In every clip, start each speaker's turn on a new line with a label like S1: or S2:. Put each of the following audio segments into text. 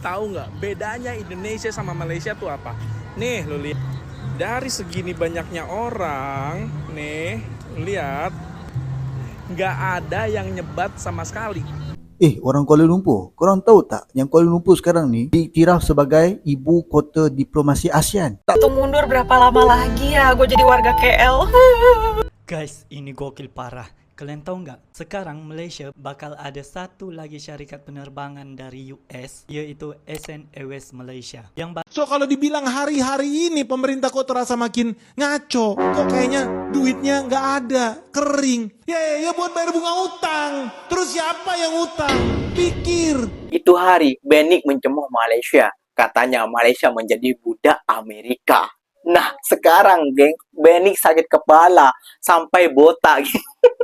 S1: Tahu nggak bedanya Indonesia sama Malaysia tuh apa? Nih lo lihat, dari segini banyaknya orang, nih lihat, nggak ada yang nyebat sama sekali.
S2: Orang Kuala Lumpur, korang tahu tak yang Kuala Lumpur sekarang ni diiktiraf sebagai ibu kota diplomasi ASEAN?
S3: Tuh mundur berapa lama lagi ya gue jadi warga KL?
S4: Guys, ini gokil parah. Kalian tahu nggak? Sekarang Malaysia bakal ada satu lagi syarikat penerbangan dari US, yaitu SN Airways Malaysia.
S5: So kalau dibilang hari-hari ini pemerintah kok terasa makin ngaco, kok kayaknya duitnya nggak ada, kering. Ya buat bayar bunga utang. Terus siapa yang utang? Pikir.
S6: Itu hari Benik mencemooh Malaysia. Katanya Malaysia menjadi budak Amerika. Nah sekarang geng, Benik sakit kepala sampai botak.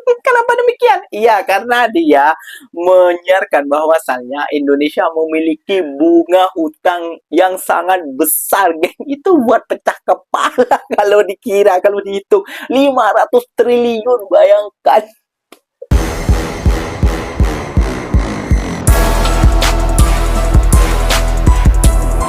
S6: Kenapa demikian? Iya, karena dia menyiarkan bahwasannya Indonesia memiliki bunga hutang yang sangat besar, geng. Itu buat pecah kepala kalau dikira, kalau dihitung 500 triliun, bayangkan.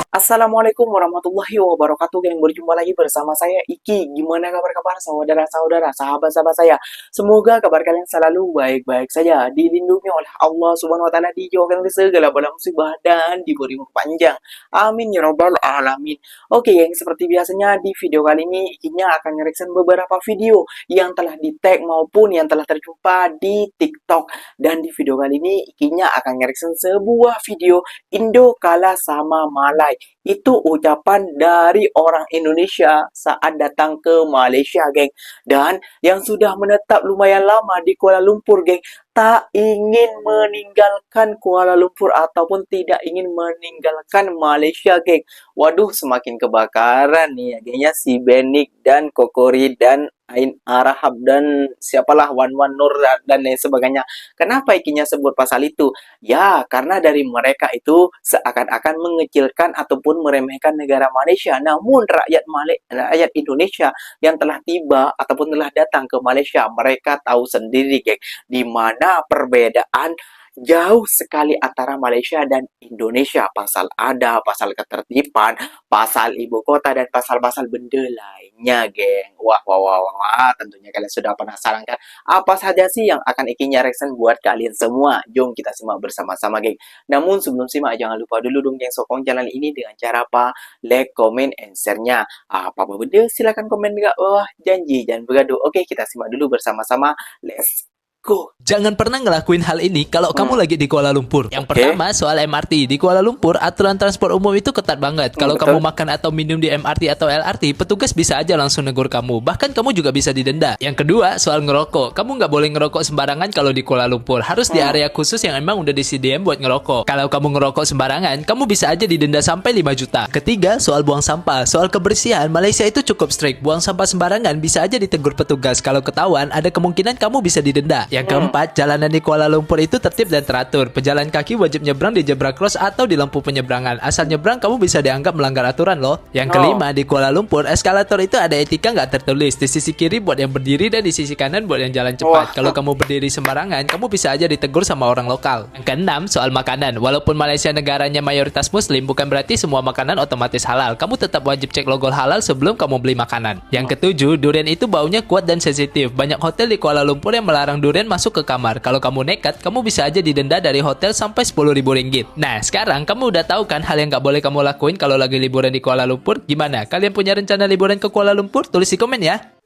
S6: Assalamualaikum warahmatullahi wabarakatuh, geng. Berjumpa lagi bersama saya Iki. Gimana kabar-kabar saudara-saudara, sahabat-sahabat saya? Semoga kabar kalian selalu baik-baik saja, dilindungi oleh Allah Subhanahu wa taala, dijauhkan dari segala bala musibah dan diberi umur panjang. Amin ya rabbal alamin. Oke, geng, seperti biasanya di video kali ini Ikinya akan nge-reaction beberapa video yang telah di-tag maupun yang telah terjumpa di TikTok. Dan di video kali ini Ikinya akan nge-reaction sebuah video Indo kalah sama Malai. Itu ucapan dari orang Indonesia saat datang ke Malaysia, geng. Dan yang sudah menetap lumayan lama di Kuala Lumpur, geng, tak ingin meninggalkan Kuala Lumpur ataupun tidak ingin meninggalkan Malaysia, geng. Waduh, semakin kebakaran nih ya, gengnya, si Benik dan Kokori dan Ain Arahab dan siapalah Wan Nur dan lain sebagainya. Kenapa Ikinya sebut pasal itu? Ya, karena dari mereka itu seakan-akan mengecilkan ataupun meremehkan negara Malaysia. Namun rakyat Indonesia yang telah tiba ataupun telah datang ke Malaysia, mereka tahu sendiri, geng, di mana perbedaan jauh sekali antara Malaysia dan Indonesia. Pasal ada, pasal ketertiban, pasal ibu kota, dan pasal-pasal benda lainnya, geng. Wah. Tentunya kalian sudah penasaran kan? Apa saja sih yang akan Ikinya reaction buat kalian semua? Jom kita simak bersama-sama, geng. Namun sebelum simak, jangan lupa dulu dong, geng, sokong channel ini dengan cara apa? Like, comment, and share-nya. Apa benda? Silahkan komen di bawah. Janji, jangan bergaduh. Oke, kita simak dulu bersama-sama. Let's go.
S7: Jangan pernah ngelakuin hal ini kalau kamu lagi di Kuala Lumpur. Yang pertama, soal MRT. Di Kuala Lumpur, aturan transport umum itu ketat banget. Kalau kamu makan atau minum di MRT atau LRT, petugas bisa aja langsung negur kamu. Bahkan kamu juga bisa didenda. Yang kedua, soal ngerokok. Kamu nggak boleh ngerokok sembarangan kalau di Kuala Lumpur. Harus di area khusus yang emang udah disediain buat ngerokok. Kalau kamu ngerokok sembarangan, kamu bisa aja didenda sampai 5 juta. Ketiga, soal buang sampah. Soal kebersihan, Malaysia itu cukup strict. Buang sampah sembarangan bisa aja ditegur petugas. Kalau ketahuan, ada kemungkinan kamu bisa didenda. Yang keempat, jalanan di Kuala Lumpur itu tertib dan teratur. Pejalan kaki wajib nyebrang di zebra cross atau di lampu penyeberangan. Asal nyebrang, kamu bisa dianggap melanggar aturan loh. Yang kelima, di Kuala Lumpur, eskalator itu ada etika nggak tertulis. Di sisi kiri buat yang berdiri dan di sisi kanan buat yang jalan cepat. Kalau kamu berdiri sembarangan, kamu bisa aja ditegur sama orang lokal. Yang keenam, soal makanan. Walaupun Malaysia negaranya mayoritas muslim, bukan berarti semua makanan otomatis halal. Kamu tetap wajib cek logo halal sebelum kamu beli makanan. Yang ketujuh, durian itu baunya kuat dan sensitif. Banyak hotel di Kuala Lumpur yang melarang durian masuk ke kamar. Kalau kamu nekat, kamu bisa aja didenda dari hotel sampai 10.000 ringgit. Nah, sekarang kamu udah tahu kan hal yang nggak boleh kamu lakuin kalau lagi liburan di Kuala Lumpur? Gimana? Kalian punya rencana liburan ke Kuala Lumpur? Tulis di komen ya.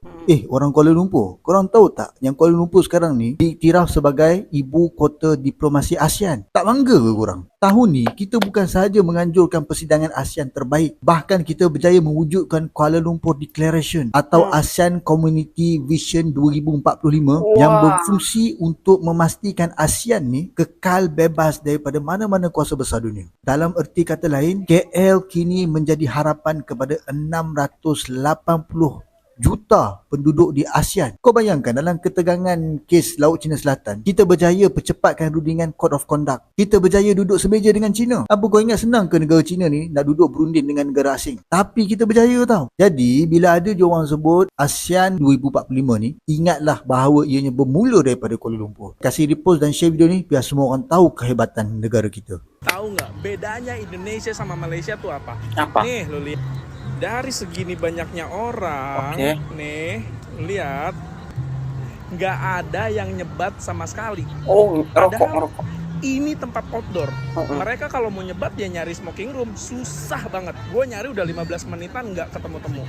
S2: Orang Kuala Lumpur, korang tahu tak yang Kuala Lumpur sekarang ni diiktiraf sebagai ibu kota diplomasi ASEAN? Tak bangga ke korang? Tahun ni kita bukan sahaja menganjurkan persidangan ASEAN terbaik, bahkan kita berjaya mewujudkan Kuala Lumpur Declaration atau ASEAN Community Vision 2045 yang berfungsi untuk memastikan ASEAN ni kekal bebas daripada mana-mana kuasa besar dunia. Dalam erti kata lain, KL kini menjadi harapan kepada 680 juta penduduk di ASEAN. Kau bayangkan dalam ketegangan kes Laut Cina Selatan, kita berjaya percepatkan rundingan Code of Conduct. Kita berjaya duduk semeja dengan China. Apa kau ingat senang ke negara China ni nak duduk berunding dengan negara asing? Tapi kita berjaya tau. Jadi bila ada je orang sebut ASEAN 2045 ni, ingatlah bahawa ianya bermula daripada Kuala Lumpur. Kasih repost dan share video ni biar semua orang tahu kehebatan negara kita.
S1: Tahu nggak bedanya Indonesia sama Malaysia tuh apa?
S6: Apa?
S1: Nih lo lihat, dari segini banyaknya orang,
S6: Oke.
S1: nih lihat, nggak ada yang nyebat sama sekali.
S6: Oh, rokok,
S1: Padahal
S6: rokok.
S1: ini tempat outdoor.
S6: Mm-mm.
S1: Mereka kalau mau nyebat ya nyari smoking room, susah banget. Gue nyari udah 15 menitan nggak ketemu-temu.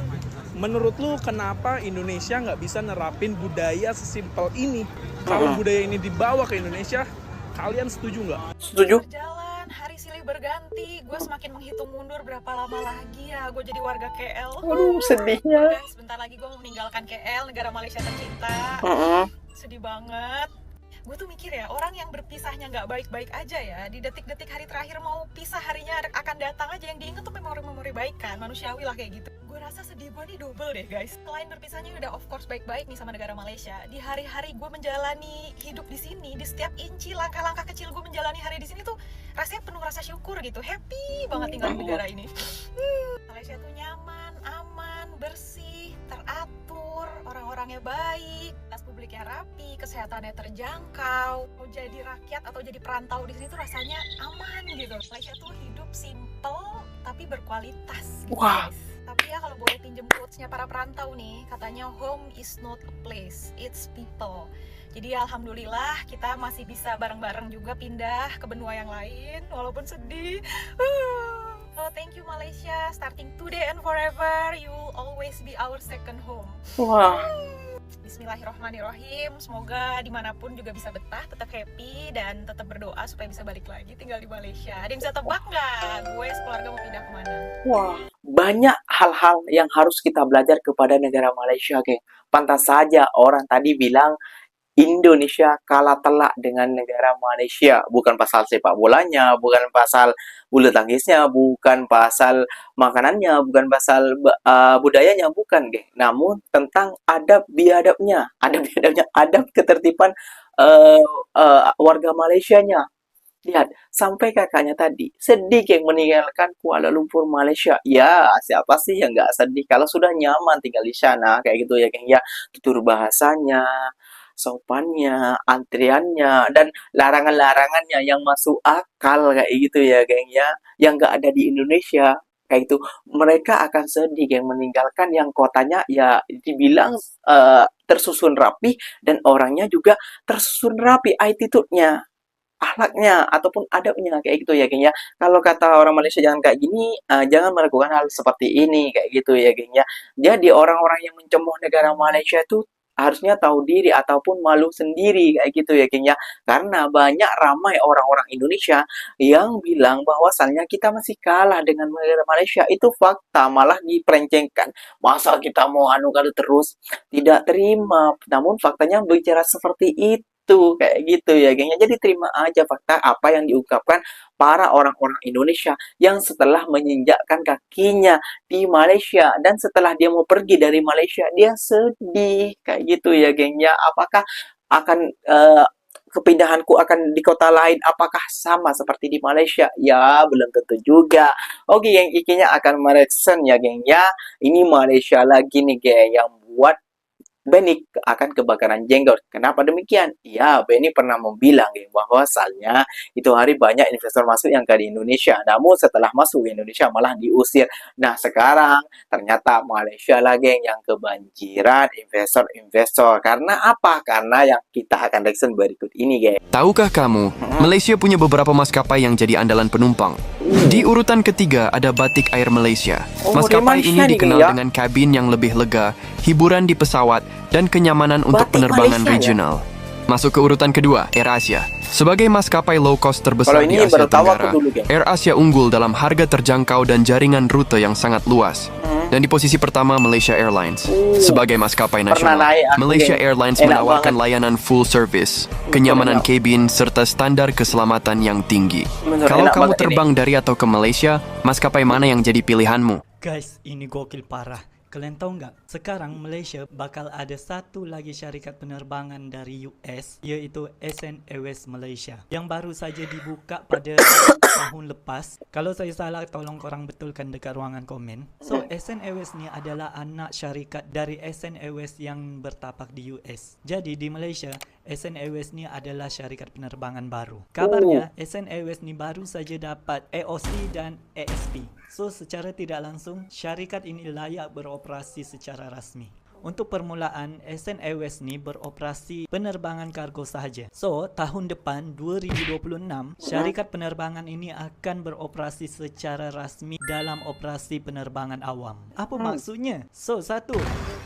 S1: Menurut lu kenapa Indonesia nggak bisa nerapin budaya sesimpel ini? Kalau budaya ini dibawa ke Indonesia, kalian setuju nggak?
S6: Setuju?
S3: Berjalan, hari silih berganti. Gue semakin menghitung mundur berapa lama lagi ya gue jadi warga KL.
S6: Aduh, sedihnya.
S3: Guys, sebentar lagi gue mau meninggalkan KL, negara Malaysia tercinta. Sedih banget. Gue tuh mikir ya, orang yang berpisahnya nggak baik-baik aja ya, di detik-detik hari terakhir mau pisah, harinya akan datang aja, yang diingat tuh memori-memori baik kan, manusiawi lah kayak gitu. Gue rasa sedih gue nih double deh guys. Selain berpisahnya udah of course baik-baik nih sama negara Malaysia, di hari-hari gue menjalani hidup di sini, di setiap inci langkah-langkah kecil gue menjalani hari di sini tuh rasanya penuh rasa syukur gitu, happy banget tinggal di negara ini. Malaysia tuh nyaman, aman, bersih, teratur, orang-orangnya baik, tas publiknya rapi, kesehatannya terjangkau. Mau jadi rakyat atau jadi perantau di sini tuh rasanya aman gitu. Malaysia tuh hidup simple tapi berkualitas gitu,
S6: Wah.
S3: guys. Tapi ya kalau boleh pinjem quotes-nya para perantau nih, katanya home is not a place, it's people. Jadi alhamdulillah kita masih bisa bareng-bareng juga pindah ke benua yang lain walaupun sedih. So thank you Malaysia, starting today and forever, you will always be our second home.
S6: Wah.
S3: Bismillahirrohmanirrohim, semoga dimanapun juga bisa betah, tetap happy, dan tetap berdoa supaya bisa balik lagi tinggal di Malaysia. Ada yang bisa tebak nggak gue sekeluarga mau pindah kemana?
S6: Wah, banyak hal-hal yang harus kita belajar kepada negara Malaysia, geng. Pantas saja orang tadi bilang Indonesia kalah telak dengan negara Malaysia. Bukan pasal sepak bolanya, bukan pasal bulu tangkisnya, bukan pasal makanannya, bukan pasal budayanya, bukan, geng. Namun tentang adab biadabnya, adab ketertiban warga Malaysianya. Lihat, sampai kakaknya tadi sedih yang meninggalkan Kuala Lumpur, Malaysia. Ya, siapa sih yang nggak sedih kalau sudah nyaman tinggal di sana, kayak gitu ya, geng ya. Tutur bahasanya, sopannya, antriannya, dan larangan-larangannya yang masuk akal kayak gitu ya, geng ya. Yang nggak ada di Indonesia kayak itu. Mereka akan sedih yang meninggalkan yang kotanya ya dibilang tersusun rapi, dan orangnya juga tersusun rapi, attitude-nya, akhlaknya ataupun adabnya kayak gitu ya, geng ya. Kalau kata orang Malaysia jangan kayak gini, jangan melakukan hal seperti ini kayak gitu ya, geng ya. Jadi orang-orang yang mencemooh negara Malaysia itu harusnya tahu diri ataupun malu sendiri kayak gitu ya, geng ya. Karena banyak ramai orang-orang Indonesia yang bilang bahwasannya kita masih kalah dengan negara Malaysia. Itu fakta, malah diperencengkan. Masa kita mau anu-anu terus, tidak terima. Namun faktanya bicara seperti itu kayak gitu ya, gengnya. Jadi terima aja fakta apa yang diungkapkan para orang-orang Indonesia yang setelah menginjakkan kakinya di Malaysia, dan setelah dia mau pergi dari Malaysia dia sedih kayak gitu ya, gengnya. Apakah akan kepindahanku akan di kota lain apakah sama seperti di Malaysia? Ya, belum tentu juga. Oke, yang ikinya akan mereksen ya, geng ya. Ini Malaysia lagi nih, geng, yang buat Benny akan kebakaran jenggot. Kenapa demikian? Ya, Benny pernah membilang bahwasannya itu hari banyak investor masuk yang ke Indonesia. Namun setelah masuk ke Indonesia malah diusir. Nah, sekarang ternyata Malaysia lagi yang kebanjiran investor-investor. Karena apa? Karena yang kita akan reaction berikut ini, geng.
S8: Tahukah kamu, Malaysia punya beberapa maskapai yang jadi andalan penumpang. Di urutan ketiga ada Batik Air Malaysia. Maskapai ini dikenal dengan kabin yang lebih lega, hiburan di pesawat, dan kenyamanan untuk penerbangan regional. Masuk ke urutan kedua, AirAsia. Sebagai maskapai low cost terbesar di Asia Tenggara, AirAsia unggul dalam harga terjangkau dan jaringan rute yang sangat luas. Dan di posisi pertama, Malaysia Airlines. Sebagai maskapai nasional, Malaysia Airlines menawarkan layanan full service, kenyamanan kabin, serta standar keselamatan yang tinggi. Kalau kamu terbang dari atau ke Malaysia, maskapai mana yang jadi pilihanmu?
S4: Guys, ini gokil parah. Kalian tahu nggak? Sekarang Malaysia bakal ada satu lagi syarikat penerbangan dari US, yaitu SN Airways Malaysia, yang baru saja dibuka pada tahun lepas. Kalau saya salah, tolong korang betulkan dekat ruangan komen. So, SN Airways ni adalah anak syarikat dari SN Airways yang bertapak di US. Jadi di Malaysia, SN Airways ni adalah syarikat penerbangan baru. Kabarnya, SN Airways ni baru saja dapat AOC dan ASP. So, secara tidak langsung, syarikat ini layak beroperasi secara rasmi. Untuk permulaan, SN Airways ni beroperasi penerbangan kargo sahaja. So, tahun depan 2026, syarikat penerbangan ini akan beroperasi secara rasmi dalam operasi penerbangan awam. Apa maksudnya? So, satu,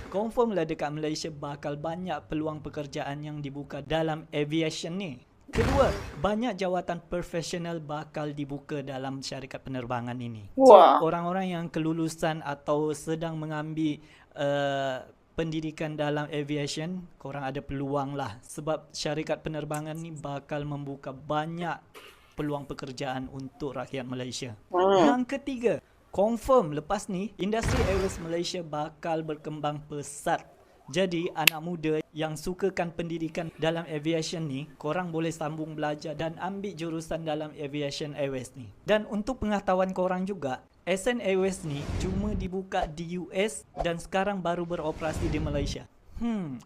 S4: confirm lah dekat Malaysia bakal banyak peluang pekerjaan yang dibuka dalam aviation ni. Kedua, banyak jawatan profesional bakal dibuka dalam syarikat penerbangan ini. So, orang-orang yang kelulusan atau sedang mengambil pendidikan dalam aviation, korang ada peluang lah. Sebab syarikat penerbangan ni bakal membuka banyak peluang pekerjaan untuk rakyat Malaysia. Yang ketiga, confirm lepas ni, industri airways Malaysia bakal berkembang pesat. Jadi, anak muda yang sukakan pendidikan dalam aviation ni, korang boleh sambung belajar dan ambil jurusan dalam aviation airways ni. Dan untuk pengetahuan korang juga, SN Airways ni cuma dibuka di US dan sekarang baru beroperasi di Malaysia.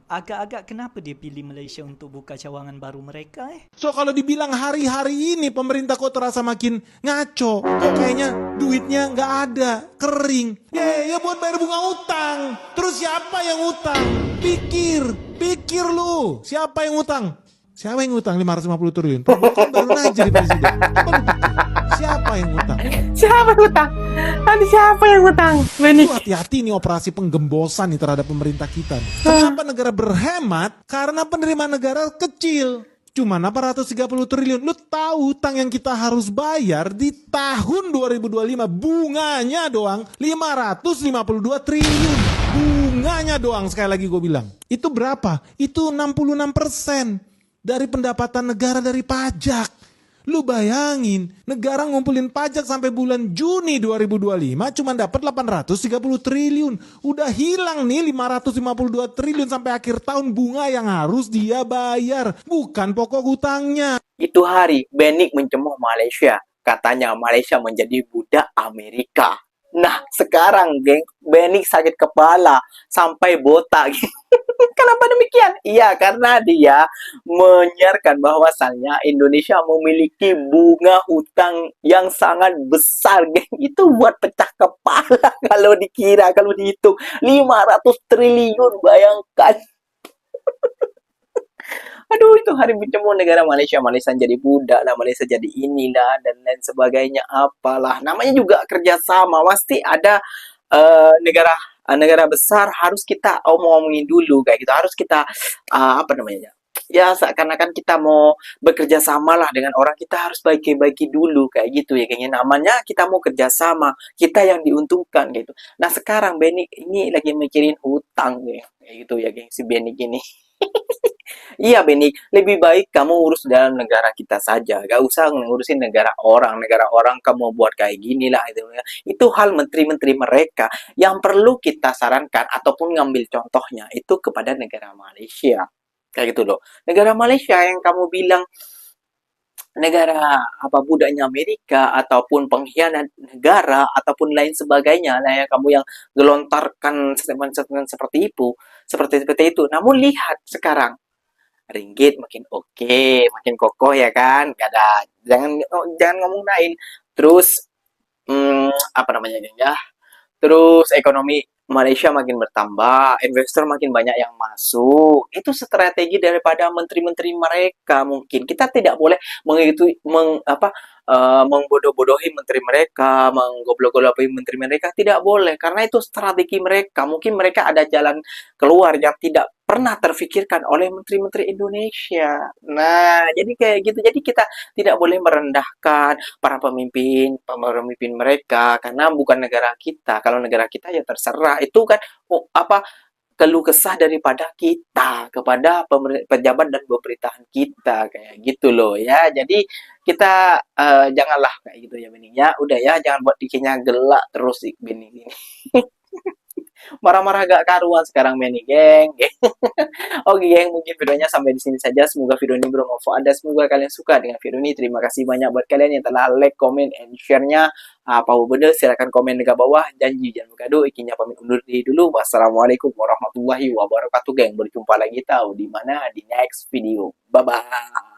S4: Agak-agak kenapa dia pilih Malaysia untuk buka cawangan baru mereka
S5: So kalau dibilang hari-hari ini pemerintah kok terasa makin ngaco, kok kayaknya duitnya nggak ada, kering. Ya buat bayar bunga utang. Terus siapa yang utang? Pikir lu, siapa yang utang? Siapa yang utang 550 triliun? Kan baru naik jadi presiden. Coba lu pikir, siapa yang utang?
S6: Siapa yang utang? Nanti siapa yang utang?
S5: Lu hati-hati nih operasi penggembosan nih terhadap pemerintah kita. Kenapa negara berhemat? Karena penerimaan negara kecil. Cuma 830 triliun. Lu tahu utang yang kita harus bayar di tahun 2025 bunganya doang 552 triliun. Bunganya doang, sekali lagi gue bilang. Itu berapa? Itu 66% dari pendapatan negara dari pajak. Lu bayangin, negara ngumpulin pajak sampai bulan Juni 2025 cuma dapat 830 triliun. Udah hilang nih 552 triliun sampai akhir tahun bunga yang harus dia bayar, bukan pokok hutangnya.
S6: Itu hari Benik mencemooh Malaysia. Katanya Malaysia menjadi budak Amerika. Nah, sekarang geng, Benik sakit kepala sampai botak. Kenapa demikian? Iya, karena dia menyiarkan bahwasannya Indonesia memiliki bunga hutang yang sangat besar, geng. Itu buat pecah kepala kalau dikira, kalau dihitung 500 triliun, bayangkan. Aduh, itu hari bertemu negara Malaysia. Malaysia jadi budak lah, Malaysia jadi inilah, dan lain sebagainya. Apalah, namanya juga kerjasama. Pasti ada negara besar harus kita omongin dulu, kayak gitu. Harus kita, apa namanya, ya seakan-akan kita mau bekerja sama lah dengan orang, kita harus baiki-baiki dulu, kayak gitu ya. Kayaknya namanya kita mau kerjasama, kita yang diuntungkan, gitu. Nah, sekarang Benik ini lagi mikirin hutang, kayak gitu ya, geng, si Benik ini. Iya, Benik, lebih baik kamu urus dalam negara kita saja. Gak usah ngurusin negara orang. Negara orang kamu buat kayak gini lah. Itu hal menteri-menteri mereka. Yang perlu kita sarankan ataupun ngambil contohnya itu kepada negara Malaysia. Kayak gitu loh. Negara Malaysia yang kamu bilang negara apa budaknya Amerika ataupun pengkhianat negara ataupun lain sebagainya lah, yang kamu yang gelontarkan statement-statement seperti itu. Namun lihat sekarang ringgit makin oke, makin kokoh ya kan, gak ada, jangan ngomong lain. Terus apa namanya ya, terus ekonomi Malaysia makin bertambah, investor makin banyak yang masuk. Itu strategi daripada menteri-menteri mereka. Mungkin kita tidak boleh mengbodoh-bodohi menteri mereka, menggoblok-gobloki menteri mereka, tidak boleh, karena itu strategi mereka. Mungkin mereka ada jalan keluar yang tidak pernah terfikirkan oleh menteri-menteri Indonesia. Nah, jadi kayak gitu. Jadi kita tidak boleh merendahkan para pemimpin mereka, karena bukan negara kita. Kalau negara kita ya terserah. Itu kan keluh kesah daripada kita kepada pejabat dan pemerintahan kita, kayak gitu loh ya. Jadi kita janganlah kayak gitu ya, Bening ya. Udah ya, jangan buat dikiranya gelak terus Bening ini. Marah-marah gak karuan sekarang Meni, geng. Oke, geng, mungkin videonya sampai di sini saja. Semoga video ini bermanfaat dan semoga kalian suka dengan video ini. Terima kasih banyak buat kalian yang telah like, comment, and share-nya. Apa bener, silahkan komen di bawah. Janji jangan bergaduh. Ikinya pamit undur diri dulu. Wassalamualaikum warahmatullahi wabarakatuh, geng. Berjumpa lagi tahu di mana di next video. Bye bye.